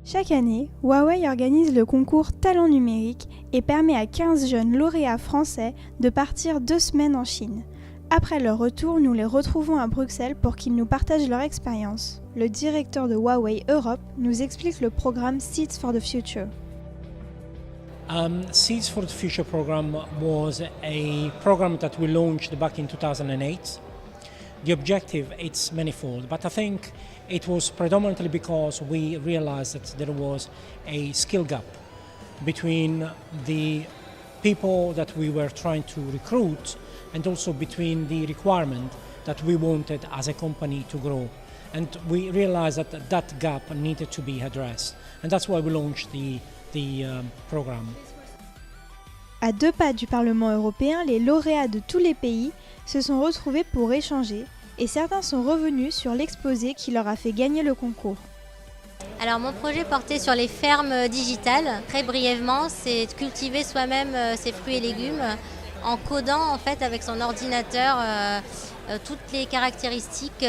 Chaque année, Huawei organise le concours Talent numérique et permet à 15 jeunes lauréats français de partir 2 semaines en Chine. Après leur retour, nous les retrouvons à Bruxelles pour qu'ils nous partagent leur expérience. Le directeur de Huawei Europe nous explique le programme Seeds for the Future. Seeds for the Future program was a program that we launched back in 2008. The objective is manifold, but I think it was predominantly because we realized that there was a skill gap between the people that we were trying to recruit and also between the requirement that we wanted as a company to grow. And we realized that that gap needed to be addressed. And that's why we launched the programme. À 2 pas du Parlement européen, les lauréats de tous les pays se sont retrouvés pour échanger et certains sont revenus sur l'exposé qui leur a fait gagner le concours. Alors mon projet portait sur les fermes digitales. Très brièvement, c'est de cultiver soi-même ses fruits et légumes en codant en fait avec son ordinateur toutes les caractéristiques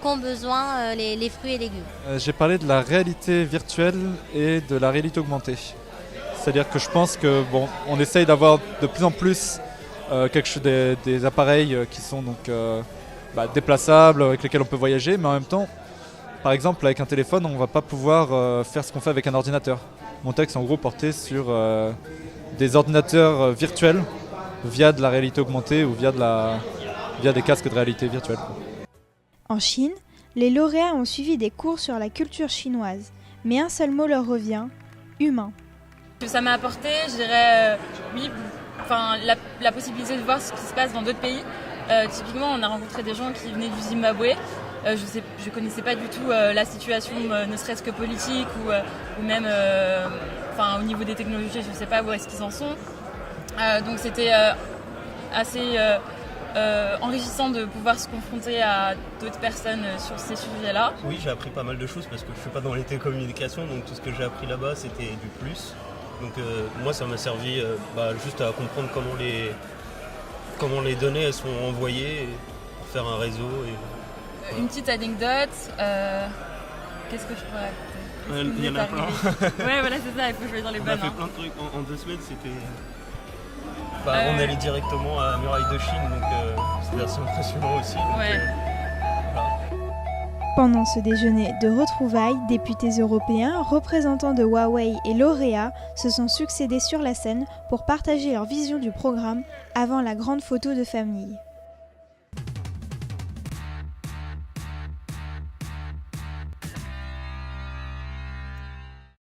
qu'ont besoin les fruits et légumes. J'ai parlé de la réalité virtuelle et de la réalité augmentée. C'est-à-dire que je pense que on essaye d'avoir de plus en plus des appareils qui sont donc déplaçables, avec lesquels on peut voyager, mais en même temps, par exemple, avec un téléphone, on ne va pas pouvoir faire ce qu'on fait avec un ordinateur. Mon texte, en gros, portait sur des ordinateurs virtuels via de la réalité augmentée ou via des casques de réalité virtuelle. En Chine, les lauréats ont suivi des cours sur la culture chinoise, mais un seul mot leur revient, humain. Ce que ça m'a apporté, je dirais, la possibilité de voir ce qui se passe dans d'autres pays. Typiquement, on a rencontré des gens qui venaient du Zimbabwe. Je ne connaissais pas du tout la situation, ne serait-ce que politique ou même au niveau des technologies, je ne sais pas où est-ce qu'ils en sont. Donc c'était assez enrichissant de pouvoir se confronter à d'autres personnes sur ces sujets-là. Oui, j'ai appris pas mal de choses parce que je ne suis pas dans les télécommunications, donc tout ce que j'ai appris là-bas, c'était du plus. Donc moi, ça m'a servi juste à comprendre comment les données elles sont envoyées pour faire un réseau. Une petite anecdote, qu'est-ce que je pourrais raconter? Il y en a plein. Ouais, voilà, c'est ça, il faut jouer dans les bonnes. On a fait plein de trucs en 2 semaines, c'était... On allait directement à la muraille de Chine, donc c'était assez impressionnant aussi. Donc, ouais. Pendant ce déjeuner de retrouvailles, députés européens, représentants de Huawei et lauréats se sont succédés sur la scène pour partager leur vision du programme avant la grande photo de famille.